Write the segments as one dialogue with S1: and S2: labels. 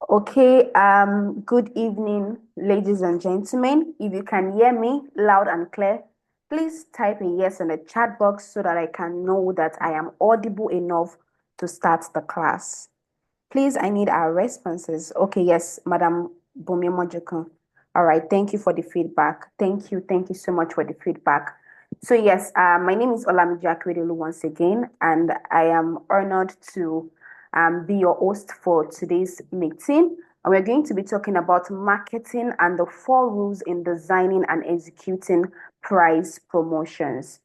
S1: Okay, good evening, ladies and gentlemen. If you can hear me loud and clear, please type a yes in the chat box so that I can know that I am audible enough to start the class. Please, I need our responses. Okay, yes, Madam Bumi Mojukun. All right, thank you for the feedback. Thank you so much for the feedback. So yes, my name is Olamide Akwedelu once again, and I am honored to be your host for today's meeting. And we're going to be talking about marketing and the four rules in designing and executing price promotions.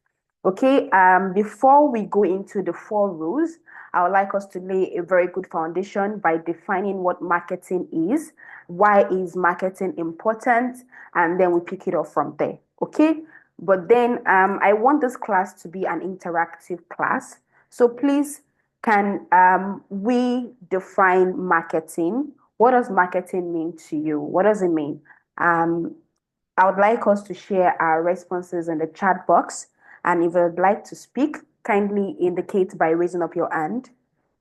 S1: Okay, before we go into the four rules, I would like us to lay a very good foundation by defining what marketing is, why is marketing important, and then we pick it up from there. Okay, but then I want this class to be an interactive class. So please, can we define marketing? What does marketing mean to you? What does it mean? Um, I would like us to share our responses in the chat box. And if you'd like to speak, kindly indicate by raising up your hand,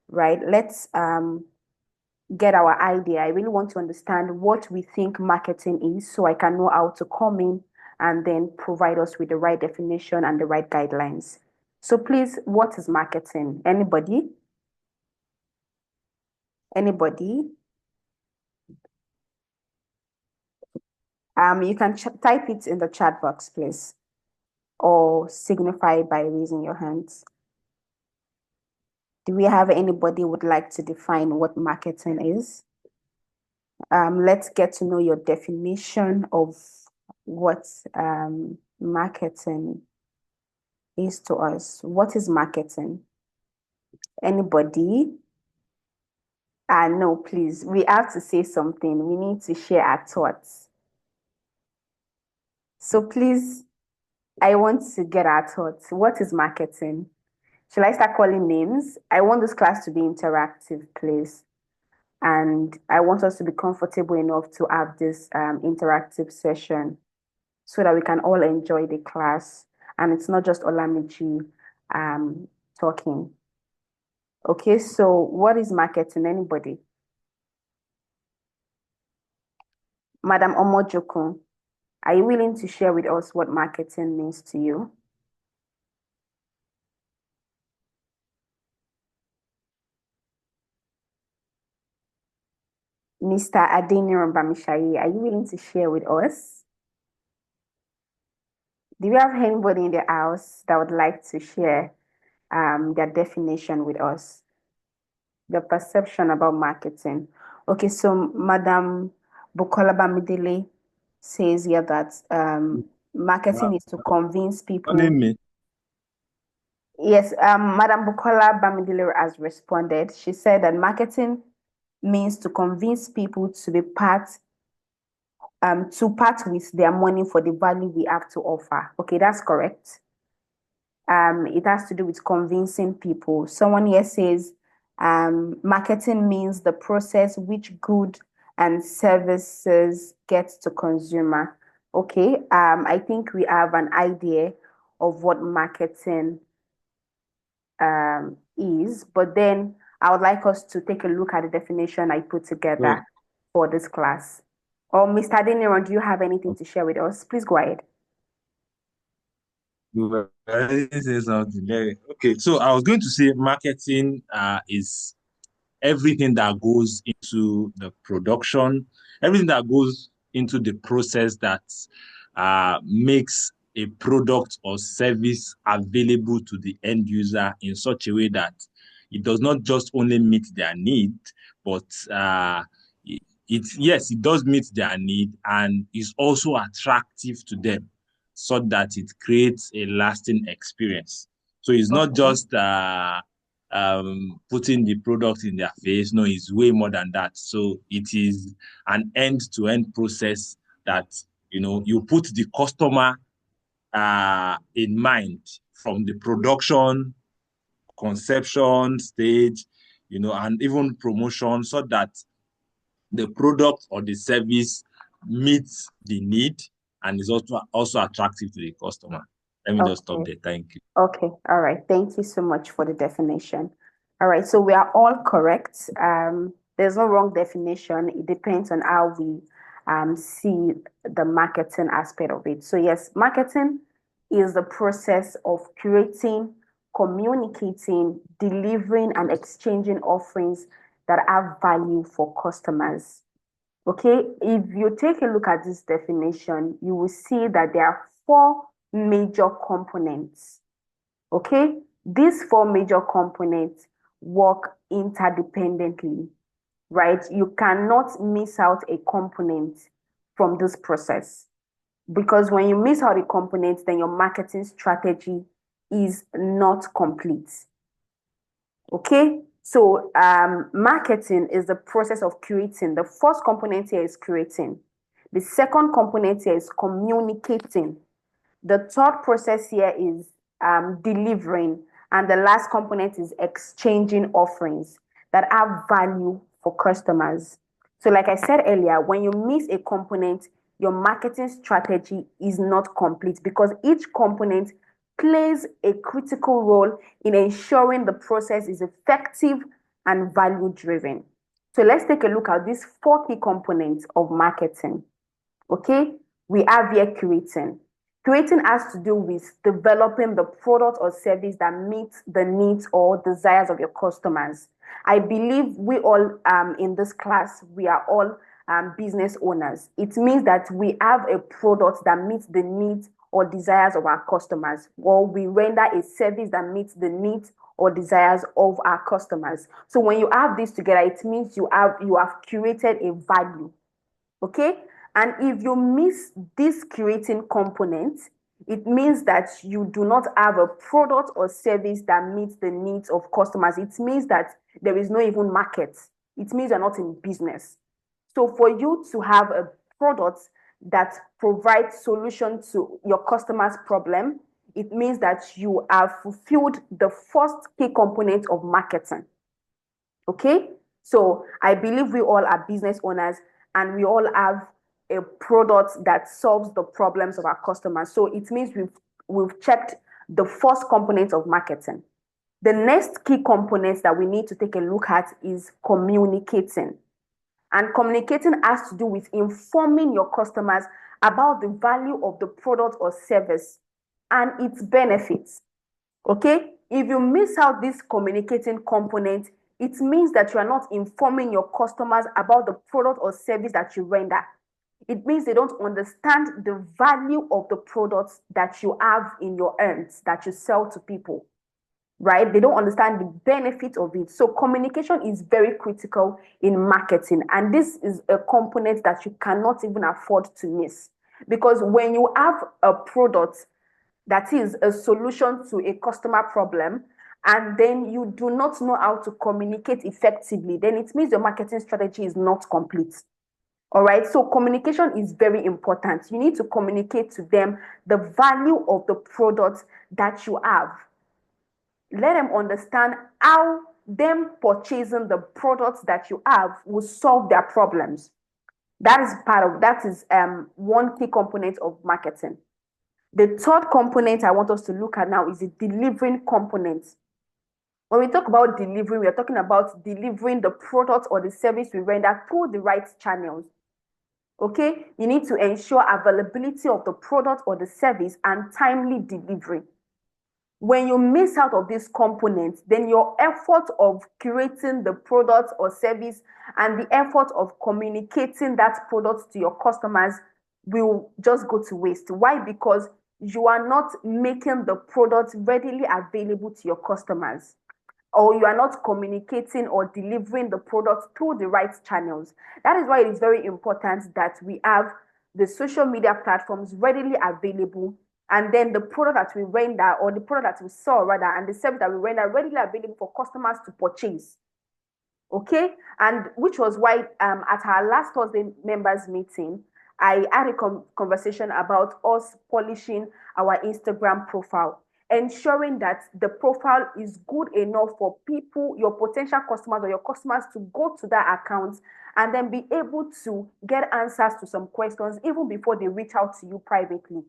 S1: right? Let's get our idea. I really want to understand what we think marketing is so I can know how to come in and then provide us with the right definition and the right guidelines. So please, what is marketing? Anybody? Anybody? You can type it in the chat box, please, or signify by raising your hands. Do we have anybody who would like to define what marketing is? Let's get to know your definition of what marketing is to us. What is marketing? Anybody? No, please. We have to say something. We need to share our thoughts. So please, I want to get our thoughts. What is marketing? Shall I start calling names? I want this class to be interactive, please. And I want us to be comfortable enough to have this interactive session so that we can all enjoy the class. And it's not just Olamiji talking. Okay, so what is marketing? Anybody? Madam Omojokun, are you willing to share with us what marketing means to you? Mr. Adeniran Bamishayi, are you willing to share with us? Do you have anybody in the house that would like to share their definition with us? The perception about marketing. Okay, so Madam Bukola Bamidele says here that marketing is to convince people.
S2: Me.
S1: Yes, Madam Bukola Bamidele has responded. She said that marketing means to convince people to part with their money for the value we have to offer. Okay, that's correct. It has to do with convincing people. Someone here says marketing means the process which good and services get to consumer. Okay, I think we have an idea of what marketing is, but then I would like us to take a look at the definition I put
S2: So,
S1: together for this class. Or Mr. Adeniran, do you have anything to share with us? Please go ahead.
S2: you already say something there. Okay, so I was going to say marketing is everything that goes into the production, everything that goes into the process that makes a product or service available to the end user in such a way that it does not just only meet their need, but yes, it does meet their need and is also attractive to them so that it creates a lasting experience. So it's not
S1: Okay.
S2: just putting the product in their face. No, it's way more than that. So it is an end-to-end process that you put the customer in mind from the production, conception stage, and even promotion, so that the product or the service meets the need and is also attractive to the customer. Let me just stop
S1: Okay.
S2: there. Thank you.
S1: Okay. All right. Thank you so much for the definition. All right. So we are all correct. There's no wrong definition. It depends on how we see the marketing aspect of it. So, yes, marketing is the process of creating, communicating, delivering, and exchanging offerings that have value for customers. Okay, if you take a look at this definition, you will see that there are four major components. Okay, these four major components work interdependently, right? You cannot miss out a component from this process because when you miss out a component, then your marketing strategy is not complete. Okay, so marketing is the process of creating. The first component here is creating. The second component here is communicating. The third process here is delivering. And the last component is exchanging offerings that have value for customers. So, like I said earlier, when you miss a component, your marketing strategy is not complete because each component plays a critical role in ensuring the process is effective and value driven. So, let's take a look at these four key components of marketing. Okay, we have here creating. Creating has to do with developing the product or service that meets the needs or desires of your customers. I believe we all in this class, we are all business owners. It means that we have a product that meets the needs or desires of our customers, or we render a service that meets the needs or desires of our customers. So when you have this together, it means you have created a value. Okay, and if you miss this creating component, it means that you do not have a product or service that meets the needs of customers. It means that there is no even market. It means you're not in business. So for you to have a product that provides solution to your customer's problem, it means that you have fulfilled the first key component of marketing. Okay, so I believe we all are business owners and we all have a product that solves the problems of our customers. So it means we've checked the first component of marketing. The next key component that we need to take a look at is communicating. And communicating has to do with informing your customers about the value of the product or service and its benefits. Okay, if you miss out this communicating component, it means that you are not informing your customers about the product or service that you render. It means they don't understand the value of the products that you have in your hands that you sell to people, right? They don't understand the benefit of it. So communication is very critical in marketing, and this is a component that you cannot even afford to miss, because when you have a product that is a solution to a customer problem, and then you do not know how to communicate effectively, then it means your marketing strategy is not complete. All right, so communication is very important. You need to communicate to them the value of the product that you have. Let them understand how them purchasing the products that you have will solve their problems. That is one key component of marketing. The third component I want us to look at now is the delivering component. When we talk about delivering, we are talking about delivering the product or the service we render through the right channels. Okay, you need to ensure availability of the product or the service and timely delivery. When you miss out of this component, then your effort of creating the product or service and the effort of communicating that product to your customers will just go to waste. Why? Because you are not making the product readily available to your customers, or you are not communicating or delivering the product through the right channels. That is why it is very important that we have the social media platforms readily available, and then the product that we render, or the product that we sell rather, and the service that we render readily available for customers to purchase. Okay, and which was why at our last Thursday members meeting, I had a conversation about us polishing our Instagram profile, ensuring that the profile is good enough for people, your potential customers or your customers, to go to that account and then be able to get answers to some questions even before they reach out to you privately.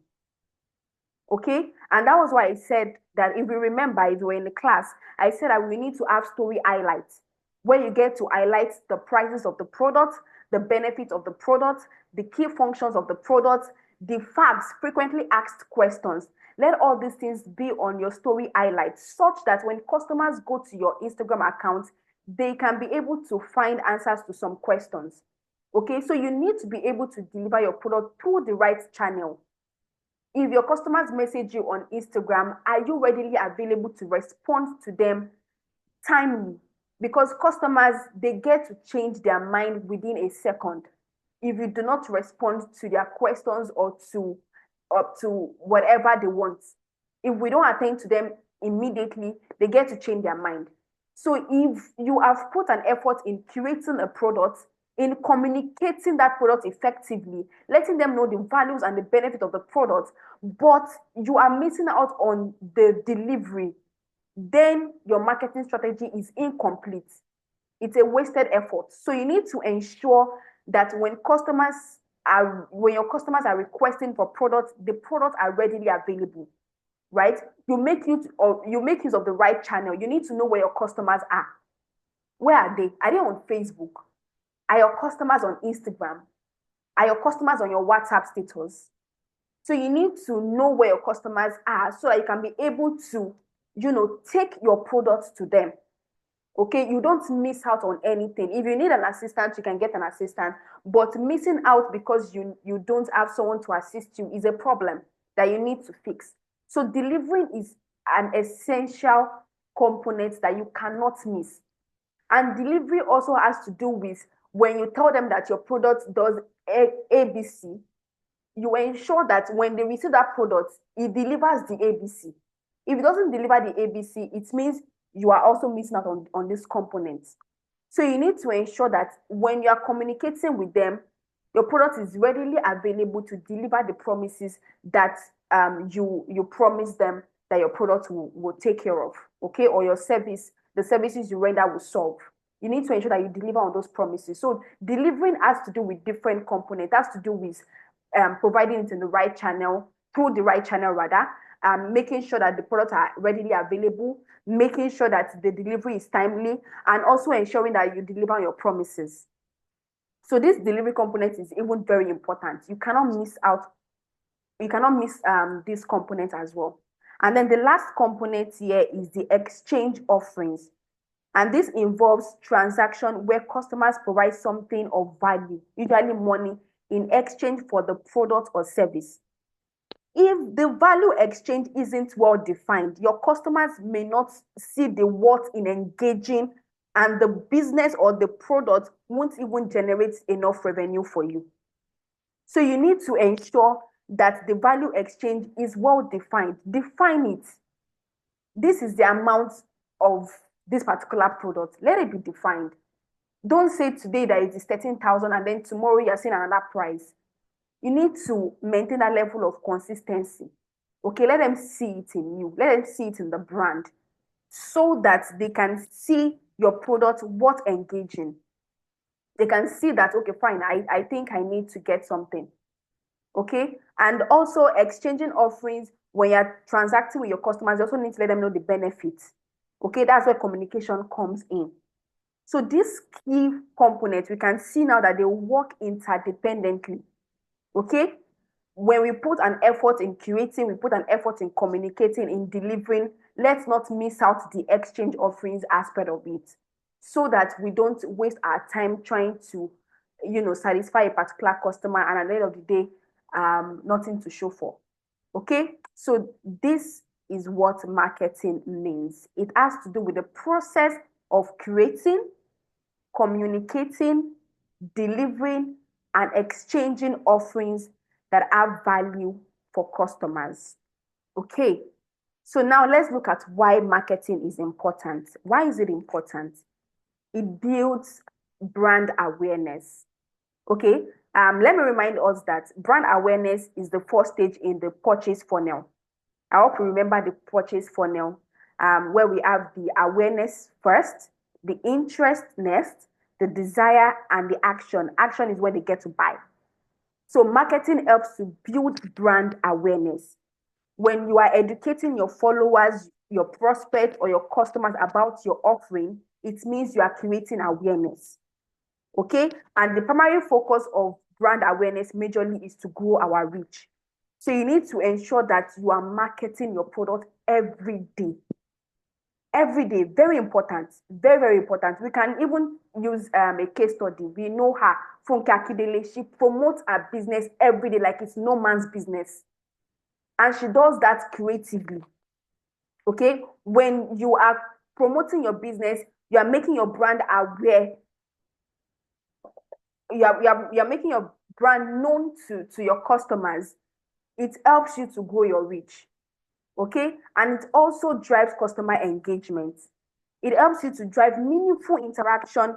S1: Okay, and that was why I said that, if you remember, if you were in the class, I said that we need to have story highlights. where you get to highlight the prices of the product, the benefits of the product, the key functions of the product, the facts, frequently asked questions. Let all these things be on your story highlights such that when customers go to your Instagram account, they can be able to find answers to some questions. Okay, so you need to be able to deliver your product through the right channel. If your customers message you on Instagram, are you readily available to respond to them timely? Because customers, they get to change their mind within a second if you do not respond to their questions or to whatever they want. If we don't attend to them immediately, they get to change their mind. So if you have put an effort in curating a product, in communicating that product effectively, letting them know the values and the benefit of the product, but you are missing out on the delivery, then your marketing strategy is incomplete. It's a wasted effort. So you need to ensure that when your customers are requesting for products, the products are readily available, right? You make use of the right channel. You need to know where your customers are. Where are they? Are they on Facebook? Are your customers on Instagram? Are your customers on your WhatsApp status? So you need to know where your customers are so that you can be able to, take your products to them. Okay, you don't miss out on anything. If you need an assistant, you can get an assistant, but missing out because you don't have someone to assist you is a problem that you need to fix. So delivering is an essential component that you cannot miss. And delivery also has to do with when you tell them that your product does ABC, you ensure that when they receive that product, it delivers the ABC. If it doesn't deliver the ABC, it means you are also missing out on this component. So you need to ensure that when you are communicating with them, your product is readily available to deliver the promises that you promise them that your product will take care of, okay? Or your service, the services you render will solve. You need to ensure that you deliver on those promises. So delivering has to do with different components. It has to do with providing it in the right channel, through the right channel rather, making sure that the products are readily available, making sure that the delivery is timely, and also ensuring that you deliver on your promises. So this delivery component is even very important. You cannot miss out. You cannot miss this component as well. And then the last component here is the exchange offerings. And this involves transaction where customers provide something of value, usually money, in exchange for the product or service. If the value exchange isn't well defined, your customers may not see the worth in engaging, and the business or the product won't even generate enough revenue for you. So you need to ensure that the value exchange is well defined. Define it. This is the amount of this particular product. Let it be defined. Don't say today that it is 13,000 and then tomorrow you're seeing another price. You need to maintain that level of consistency. Okay, let them see it in you. Let them see it in the brand so that they can see your product worth engaging. They can see that, okay, fine, I think I need to get something. Okay, and also exchanging offerings when you're transacting with your customers, you also need to let them know the benefits. Okay, that's where communication comes in. So these key components, we can see now that they work interdependently. Okay, when we put an effort in curating, we put an effort in communicating, in delivering, let's not miss out the exchange offerings aspect of it so that we don't waste our time trying to, satisfy a particular customer and at the end of the day, nothing to show for. Okay, so this is what marketing means. It has to do with the process of creating, communicating, delivering, and exchanging offerings that have value for customers. Okay, so now let's look at why marketing is important. Why is it important? It builds brand awareness. Okay, let me remind us that brand awareness is the first stage in the purchase funnel. I hope you remember the purchase funnel, where we have the awareness first, the interest next, the desire, and the action. Action is where they get to buy. So marketing helps to build brand awareness. When you are educating your followers, your prospects, or your customers about your offering, it means you are creating awareness. Okay. And the primary focus of brand awareness majorly is to grow our reach. So you need to ensure that you are marketing your product every day. Every day, very important, very, very important. We can even use a case study. We know her, Funke Akindele. She promotes her business every day like it's no man's business. And she does that creatively. Okay. When you are promoting your business, you are making your brand aware. You're making your brand known to your customers. It helps you to grow your reach. Okay. And it also drives customer engagement. It helps you to drive meaningful interaction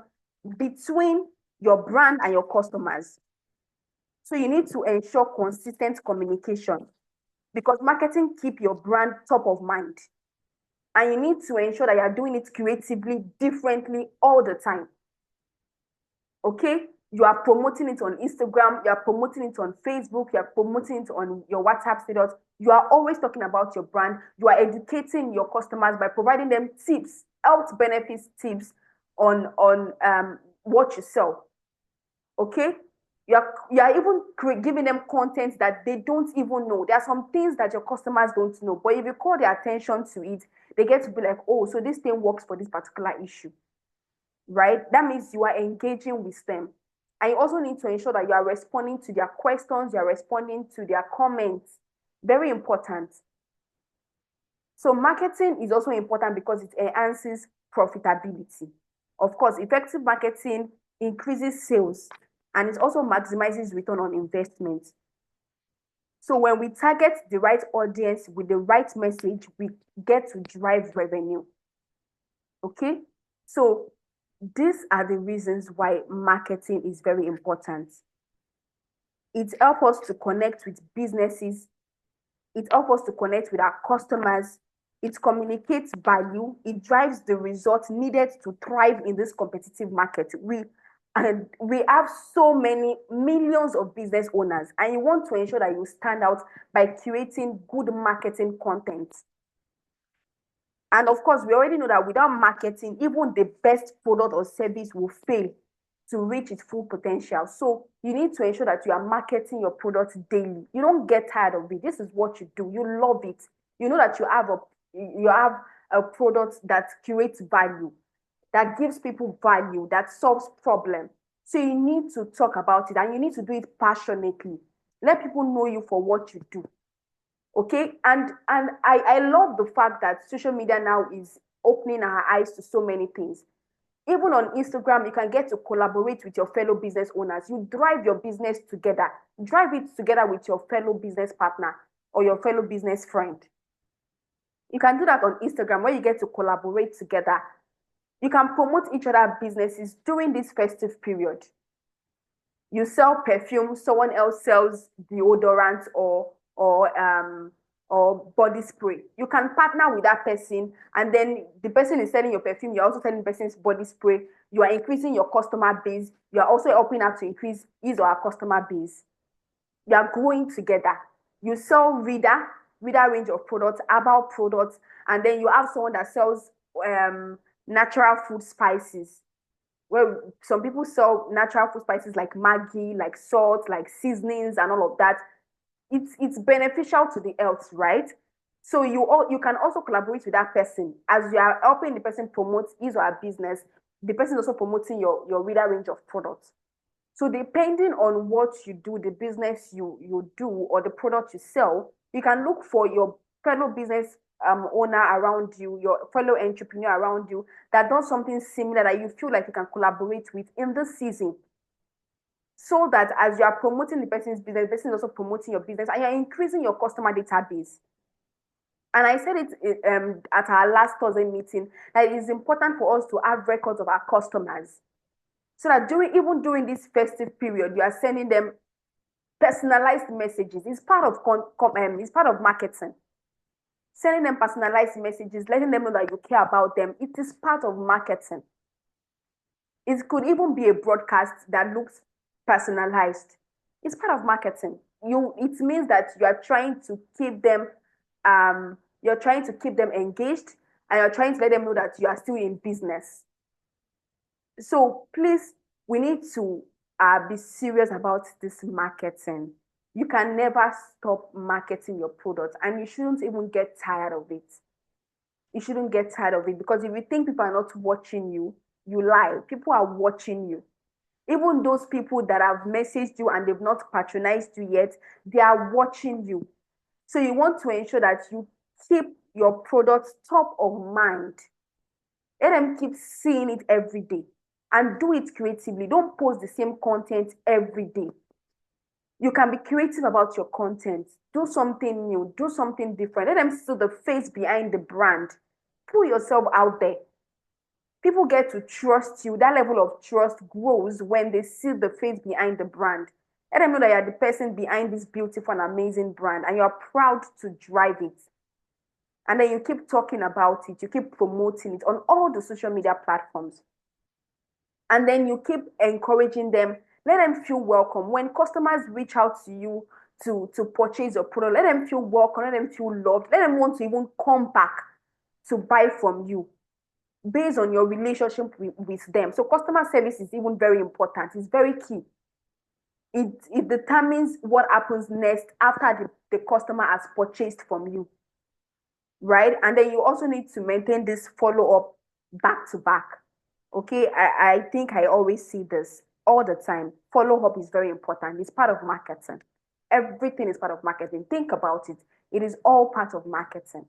S1: between your brand and your customers. So you need to ensure consistent communication because marketing keep your brand top of mind. And you need to ensure that you're doing it creatively, differently all the time. Okay? You are promoting it on Instagram, you are promoting it on Facebook, you are promoting it on your WhatsApp status. You are always talking about your brand. You are educating your customers by providing them tips, health benefits tips on what you sell. Okay? You are even giving them content that they don't even know. There are some things that your customers don't know, but if you call their attention to it, they get to be like, oh, so this thing works for this particular issue, right? That means you are engaging with them. And you also need to ensure that you are responding to their questions, you are responding to their comments. Very important. So marketing is also important because it enhances profitability. Of course, effective marketing increases sales and it also maximizes return on investment. So when we target the right audience with the right message, we get to drive revenue. Okay? So these are the reasons why marketing is very important. It helps us to connect with businesses. It helps us to connect with our customers. It communicates value. It drives the results needed to thrive in this competitive market. We have so many millions of business owners, and you want to ensure that you stand out by creating good marketing content. And of course, we already know that without marketing, even the best product or service will fail to reach its full potential. So you need to ensure that you are marketing your product daily. You don't get tired of it. This is what you do. You love it. You know that you have a product that creates value, that gives people value, that solves problem. So you need to talk about it and you need to do it passionately. Let people know you for what you do. Okay. And I love the fact that social media now is opening our eyes to so many things. Even on Instagram, you can get to collaborate with your fellow business owners. You drive your business together, drive it together with your fellow business partner or your fellow business friend. You can do that on Instagram where you get to collaborate together. You can promote each other businesses during this festive period. You sell perfume, someone else sells deodorant or body spray. You can partner with that person, and then the person is selling your perfume, you're also selling the person's body spray. You are increasing your customer base. You are also helping her to increase his or her customer base. You are growing together. You sell reader range of products, herbal products, and then you have someone that sells natural food spices. Well, some people sell natural food spices like Maggi, like salt, like seasonings, and all of that. It's beneficial to the health, right? So you can also collaborate with that person as you are helping the person promote his or her business. The person is also promoting your reader range of products. So depending on what you do, the business you do, or the product you sell, you can look for your fellow business owner around you, your fellow entrepreneur around you that does something similar that you feel like you can collaborate with in this season. So that as you are promoting the person's business, the person is also promoting your business and you're increasing your customer database. And I said it at our last Thursday meeting that it is important for us to have records of our customers so that during this festive period, you are sending them personalized messages. It's part of it's part of marketing. Sending them personalized messages, letting them know that you care about them. It is part of marketing. It could even be a broadcast that looks personalized. It's part of marketing. It means that you are trying to keep them engaged and you're trying to let them know that you are still in business. So please, we need to be serious about this marketing. You can never stop marketing your product, and you shouldn't even get tired of it. You shouldn't get tired of it, because if you think people are not watching you, you lie. People are watching you. Even those people that have messaged you and they've not patronized you yet, they are watching you. So you want to ensure that you keep your product top of mind. Let them keep seeing it every day, and do it creatively. Don't post the same content every day. You can be creative about your content. Do something new, do something different. Let them see the face behind the brand. Put yourself out there. People get to trust you. That level of trust grows when they see the face behind the brand. Let them know that you're the person behind this beautiful and amazing brand, and you're proud to drive it. And then you keep talking about it, you keep promoting it on all the social media platforms. And then you keep encouraging them. Let them feel welcome. When customers reach out to you to purchase your product, let them feel welcome, let them feel loved, let them want to even come back to buy from you based on your relationship with them. So customer service is even very important. It's very key. It determines what happens next after the customer has purchased from you, right? And then you also need to maintain this follow-up back to back. Okay, I think I always see this all the time. Follow-up is very important. It's part of marketing. Everything is part of marketing. Think about it. It is all part of marketing.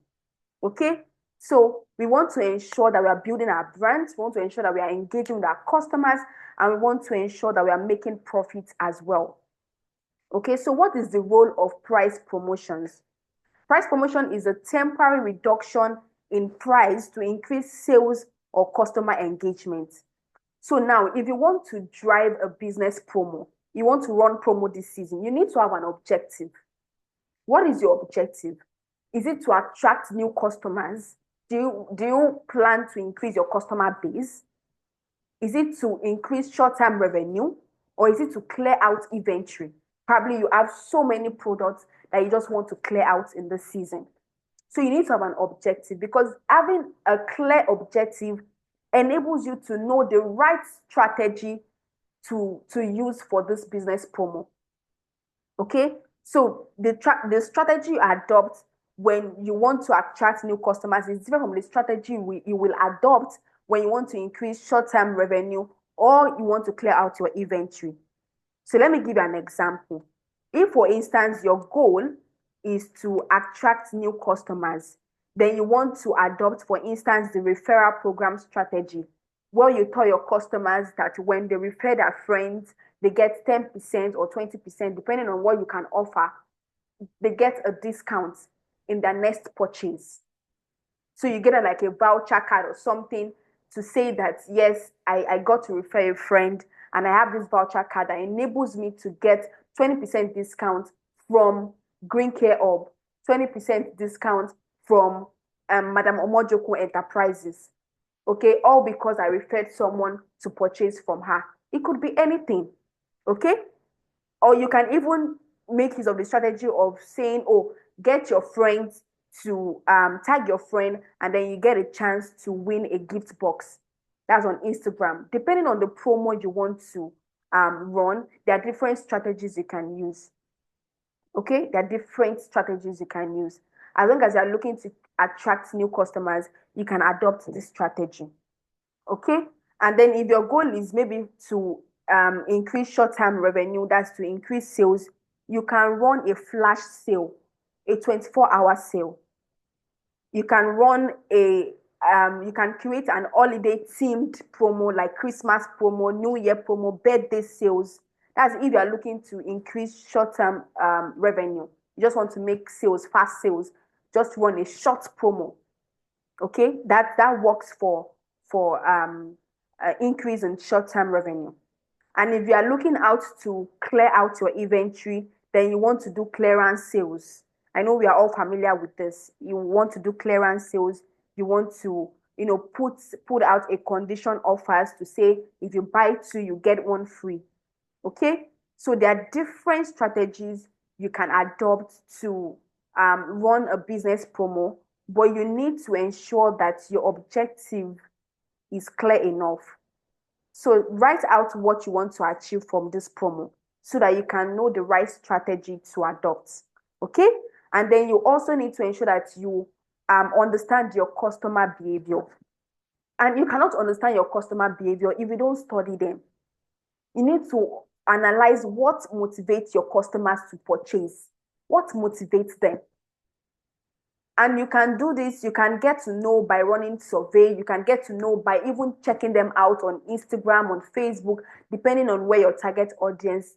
S1: Okay, so we want to ensure that we are building our brands. We want to ensure that we are engaging with our customers, and we want to ensure that we are making profits as well. Okay, so what is the role of price promotions? Price promotion is a temporary reduction in price to increase sales or customer engagement. So now, if you want to drive a business promo, you want to run promo this season, you need to have an objective. What is your objective? Is it to attract new customers? Do you plan to increase your customer base? Is it to increase short-term revenue, or is it to clear out inventory? Probably you have so many products that you just want to clear out in this season. So you need to have an objective, because having a clear objective enables you to know the right strategy to use for this business promo. Okay, so the strategy you adopt when you want to attract new customers is different from the strategy you will adopt when you want to increase short-term revenue or you want to clear out your inventory. So let me give you an example. If, for instance, your goal is to attract new customers, then you want to adopt, for instance, the referral program strategy, where you tell your customers that when they refer their friends, they get 10% or 20%, depending on what you can offer, they get a discount in their next purchase. So you get like a voucher card or something to say that, yes, I got to refer a friend and I have this voucher card that enables me to get 20% discount from Green Care Hub, 20% discount from Madam Omojoko Enterprises. Okay, all because I referred someone to purchase from her. It could be anything. Okay, or you can even make use of the strategy of saying, oh, get your friends to tag your friend, and then you get a chance to win a gift box. That's on Instagram. Depending on the promo you want to run, there are different strategies you can use. Okay, there are different strategies you can use. As long as you're looking to attract new customers, you can adopt this strategy. Okay, and then if your goal is maybe to increase short-term revenue, that's to increase sales, you can run a flash sale, a 24-hour sale. You can run you can create an holiday themed promo like Christmas promo, New Year promo, birthday sales. That's if you are looking to increase short-term revenue. You just want to make sales, fast sales. Just run a short promo. Okay, that works for increase in short-term revenue. And if you are looking out to clear out your inventory, then you want to do clearance sales. I know we are all familiar with this. You want to do clearance sales. You want to, put out a condition offers to say if you buy two, you get one free. Okay, so there are different strategies you can adopt to run a business promo, but you need to ensure that your objective is clear enough. So write out what you want to achieve from this promo so that you can know the right strategy to adopt. Okay? And then you also need to ensure that you understand your customer behavior. And you cannot understand your customer behavior if you don't study them. You need to analyze what motivates your customers to purchase, what motivates them. And you can do this, you can get to know by running survey, you can get to know by even checking them out on Instagram, on Facebook, depending on where your target audience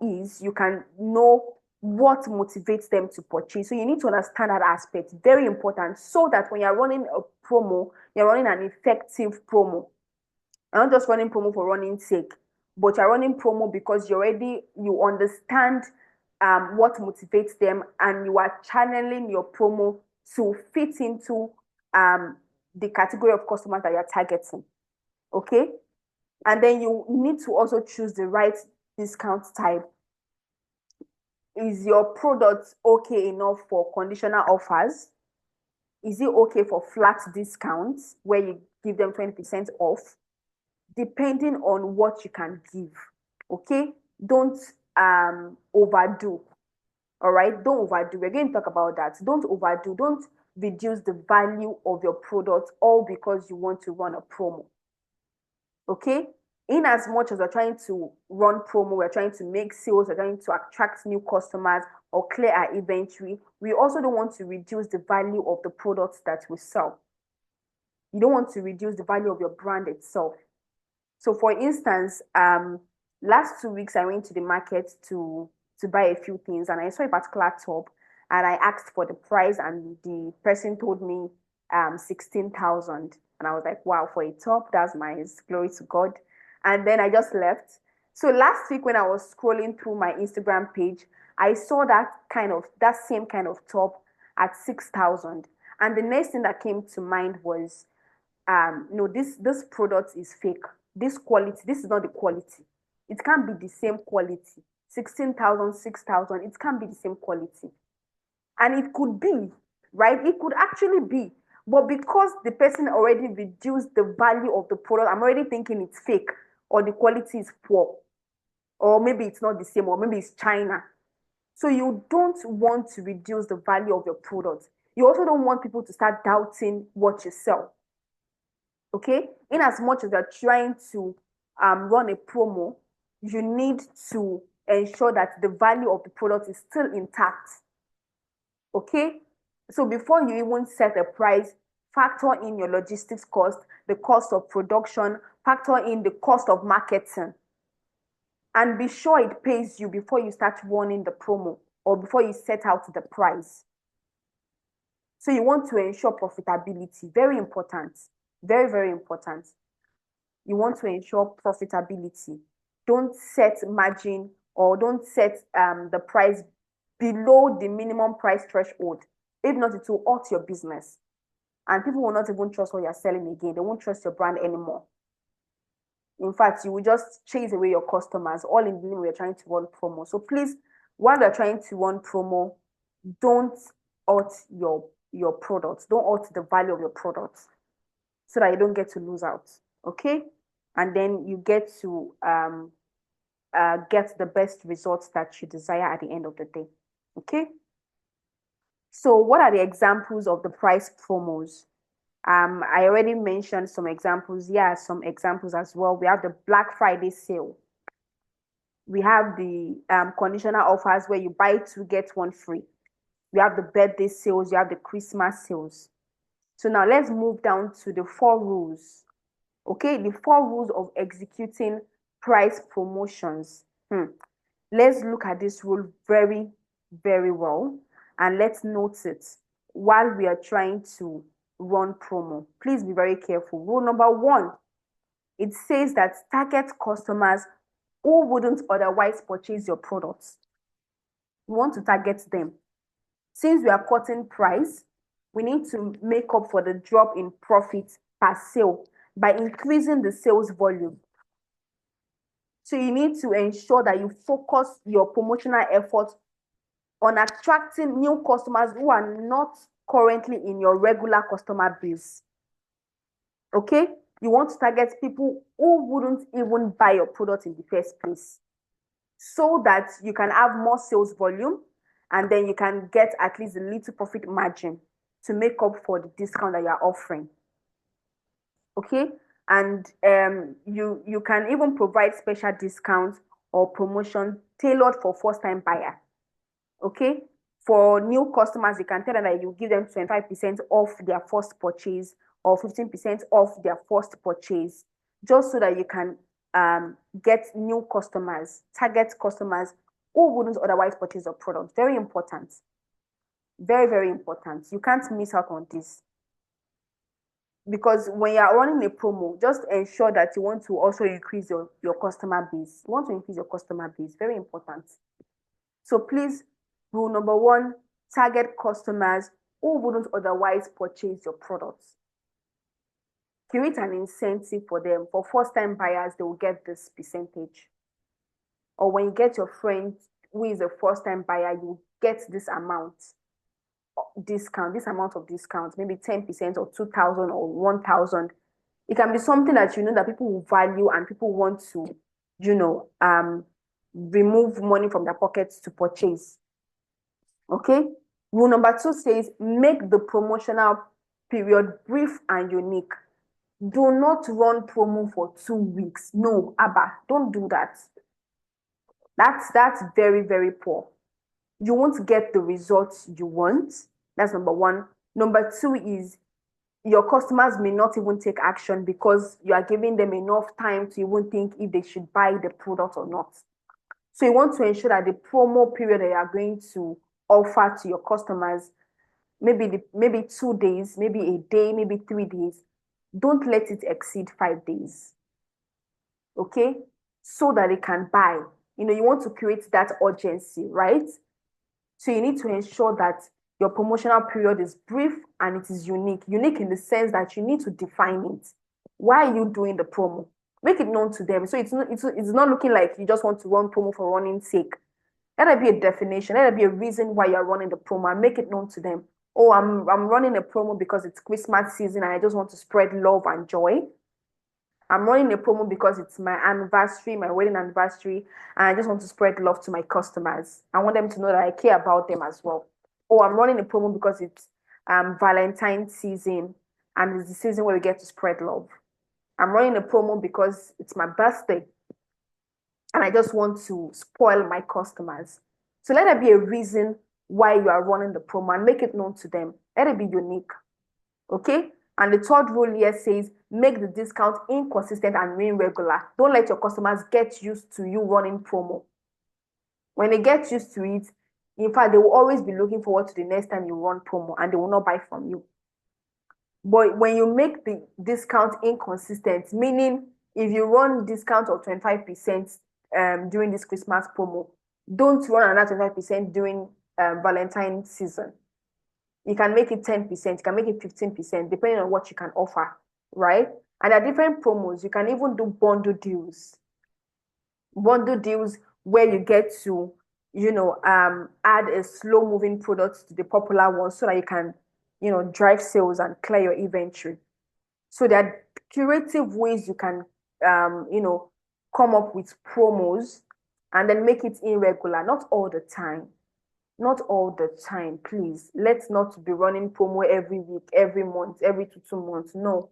S1: is, you can know what motivates them to purchase. So you need to understand that aspect, very important, so that when you're running a promo, you're running an effective promo. You're not just running promo for running sake, but you're running promo because you understand what motivates them, and you are channeling your promo to fit into the category of customers that you're targeting. Okay. And then you need to also choose the right discount type. Is your product okay enough for conditional offers? Is it okay for flat discounts where you give them 20% off? Depending on what you can give. Okay. Don't overdo. All right. Don't overdo. We're going to talk about that. Don't overdo. Don't reduce the value of your product all because you want to run a promo. Okay. In as much as we're trying to run promo, we're trying to make sales, we're trying to attract new customers or clear our inventory, we also don't want to reduce the value of the products that we sell. You don't want to reduce the value of your brand itself. So for instance, last 2 weeks I went to the market to buy a few things, and I saw a particular top, and I asked for the price, and the person told me 16,000. And I was like, wow, for a top, that's nice. Glory to God. And then I just left. So last week when I was scrolling through my Instagram page, I saw that same kind of top at 6,000. And the next thing that came to mind was no, this product is fake. This quality, this is not the quality. It can't be the same quality. 16,000, 6,000, it can't be the same quality. And it could be, right? It could actually be. But because the person already reduced the value of the product, I'm already thinking it's fake, or the quality is poor, or maybe it's not the same, or maybe it's China. So you don't want to reduce the value of your product. You also don't want people to start doubting what you sell. Okay. In as much as you're trying to run a promo, you need to ensure that the value of the product is still intact. Okay. So before you even set a price, factor in your logistics cost, the cost of production, factor in the cost of marketing, and be sure it pays you before you start running the promo or before you set out the price. So you want to ensure profitability. Very important. Very, very important. You want to ensure profitability. Don't set margin or don't set the price below the minimum price threshold. If not, it will hurt your business. And people will not even trust what you're selling again. They won't trust your brand anymore. In fact, you will just chase away your customers, all in the name we're trying to run promo. So please, while you're trying to run promo, don't hurt your products. Don't hurt the value of your products so that you don't get to lose out. Okay? And then you get to get the best results that you desire at the end of the day. Okay? So what are the examples of the price promos? I already mentioned some examples. Yeah, some examples as well. We have the Black Friday sale. We have the conditional offers where you buy two, get one free. We have the birthday sales. You have the Christmas sales. So now let's move down to the 4 rules. Okay, the 4 rules of executing price promotions. Let's look at this rule very, very well, and let's note it while we are trying to run promo. Please be very careful. Rule number 1, it says that target customers who wouldn't otherwise purchase your products. You want to target them. Since we are cutting price, we need to make up for the drop in profit per sale by increasing the sales volume. So you need to ensure that you focus your promotional efforts on attracting new customers who are not currently in your regular customer base. Okay? You want to target people who wouldn't even buy your product in the first place, so that you can have more sales volume, and then you can get at least a little profit margin to make up for the discount that you are offering. Okay, and you can even provide special discounts or promotion tailored for first time buyer. Okay, for new customers, you can tell them that you give them 25% off their first purchase or 15% off their first purchase, just so that you can get new customers, target customers who wouldn't otherwise purchase your product. Very important. Very, very important. You can't miss out on this, because when you're running a promo, just ensure that you want to also increase your customer base. You want to increase your customer base. Very important. So please, rule number one, target customers who wouldn't otherwise purchase your products. Create an incentive for them. For first-time buyers, they will get this percentage. Or when you get your friend who is a first-time buyer, you get this amount discount, this amount of discount, maybe 10% or 2,000 or 1,000. It can be something that you know that people will value and people want to, remove money from their pockets to purchase. Okay. Rule number two says make the promotional period brief and unique. Do not run promo for 2 weeks. No, Abba, don't do that. That's very, very poor. You won't get the results you want. That's number one. Number two is your customers may not even take action because you are giving them enough time to even think if they should buy the product or not. So you want to ensure that the promo period that you are going to offer to your customers, maybe 2 days, maybe a day, maybe 3 days, don't let it exceed 5 days. Okay? So that they can buy. You want to create that urgency, right? So you need to ensure that your promotional period is brief and it is unique. Unique in the sense that you need to define it. Why are you doing the promo? Make it known to them. So it's not looking like you just want to run promo for running sake. Let there be a definition. Let there be a reason why you're running the promo, and make it known to them. Oh, I'm running a promo because it's Christmas season and I just want to spread love and joy. I'm running a promo because it's my anniversary, my wedding anniversary, and I just want to spread love to my customers. I want them to know that I care about them as well. Oh, I'm running a promo because it's Valentine's season and it's the season where we get to spread love. I'm running a promo because it's my birthday and I just want to spoil my customers. So let there be a reason why you are running the promo and make it known to them. Let it be unique. Okay? And the third rule here says make the discount inconsistent and irregular. Don't let your customers get used to you running promo. When they get used to it, in fact, they will always be looking forward to the next time you run promo and they will not buy from you. But when you make the discount inconsistent, meaning if you run discount of 25% during this Christmas promo, don't run another 25% during Valentine's season. You can make it 10%, you can make it 15%, depending on what you can offer, right? And there are different promos. You can even do bundle deals. Bundle deals where you get to, add a slow moving product to the popular one so that you can, drive sales and clear your inventory. So there are creative ways you can, come up with promos and then make it irregular, not all the time. Not all the time, please. Let's not be running promo every week, every month, every 2 months. No.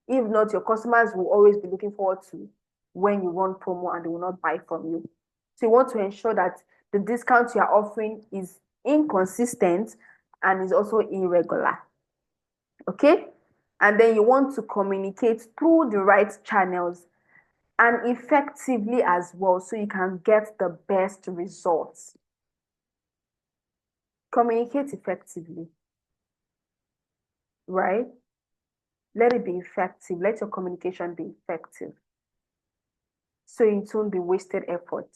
S1: If not, your customers will always be looking forward to when you run promo and they will not buy from you. So you want to ensure that the discount you are offering is inconsistent and is also irregular. Okay? And then you want to communicate through the right channels and effectively as well so you can get the best results. Communicate effectively, right? Let it be effective. Let your communication be effective. So it won't be wasted effort.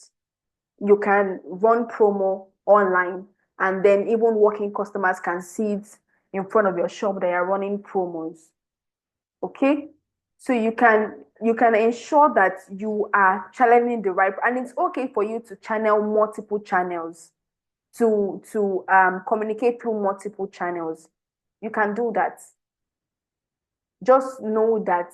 S1: You can run promo online and then even working customers can see it in front of your shop that you're running promos. Okay? So you can ensure that you are channeling the right, and it's okay for you to channel multiple channels. To communicate through multiple channels. You can do that. Just know that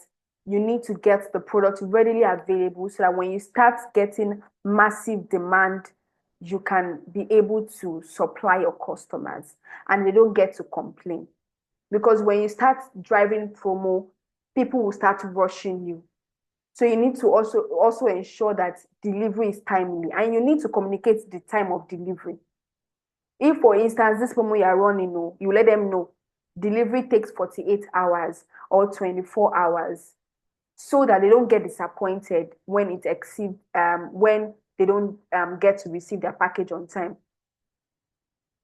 S1: you need to get the product readily available so that when you start getting massive demand, you can be able to supply your customers and they don't get to complain. Because when you start driving promo, people will start rushing you. So you need to also ensure that delivery is timely and you need to communicate the time of delivery. If, for instance, this promo you are running, you let them know delivery takes 48 hours or 24 hours so that they don't get disappointed when it exceeds when they don't get to receive their package on time.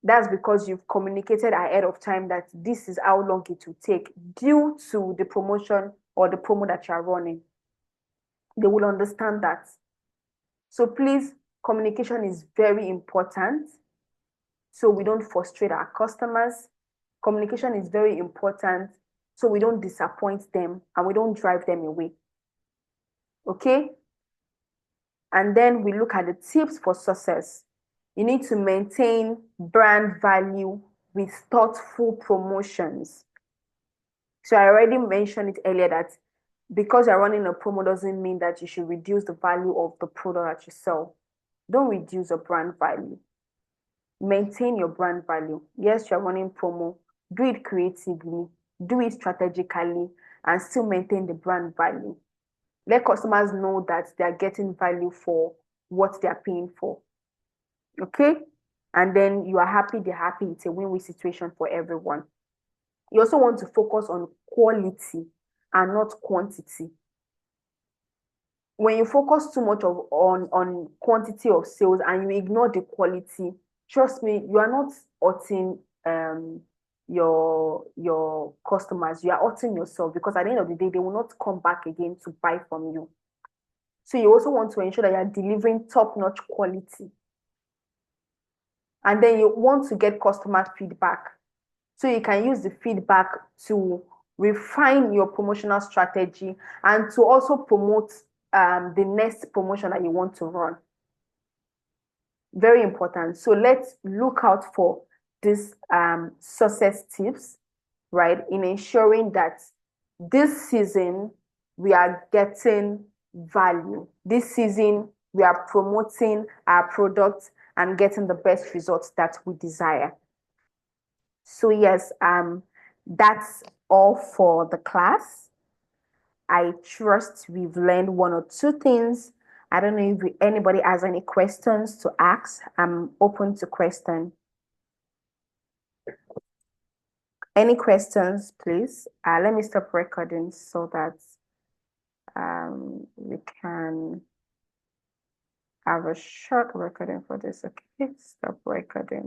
S1: That's because you've communicated ahead of time that this is how long it will take due to the promotion or the promo that you're running. They will understand that. So please, communication is very important so we don't frustrate our customers. Communication is very important so we don't disappoint them and we don't drive them away. Okay? And then we look at the tips for success. You need to maintain brand value with thoughtful promotions. So I already mentioned it earlier that because you're running a promo doesn't mean that you should reduce the value of the product that you sell. Don't reduce your brand value. Maintain your brand value. Yes, you're running promo. Do it creatively, do it strategically, and still maintain the brand value. Let customers know that they are getting value for what they are paying for. Okay? And then you are happy, they're happy. It's a win-win situation for everyone. You also want to focus on quality and not quantity. When you focus too much on quantity of sales and you ignore the quality, trust me, you are not hurting your customers. You are hurting yourself because at the end of the day, they will not come back again to buy from you. So you also want to ensure that you are delivering top-notch quality. And then you want to get customer feedback. So you can use the feedback to refine your promotional strategy and to also promote the next promotion that you want to run. Very important. So let's look out for these success tips, right? In ensuring that this season we are getting value. This season we are promoting our products and getting the best results that we desire. So yes, that's all for the class. I trust we've learned one or two things. I don't know if anybody has any questions to ask. I'm open to question. Any questions, please? Let me stop recording so that we can have a short recording for this. Okay, stop recording.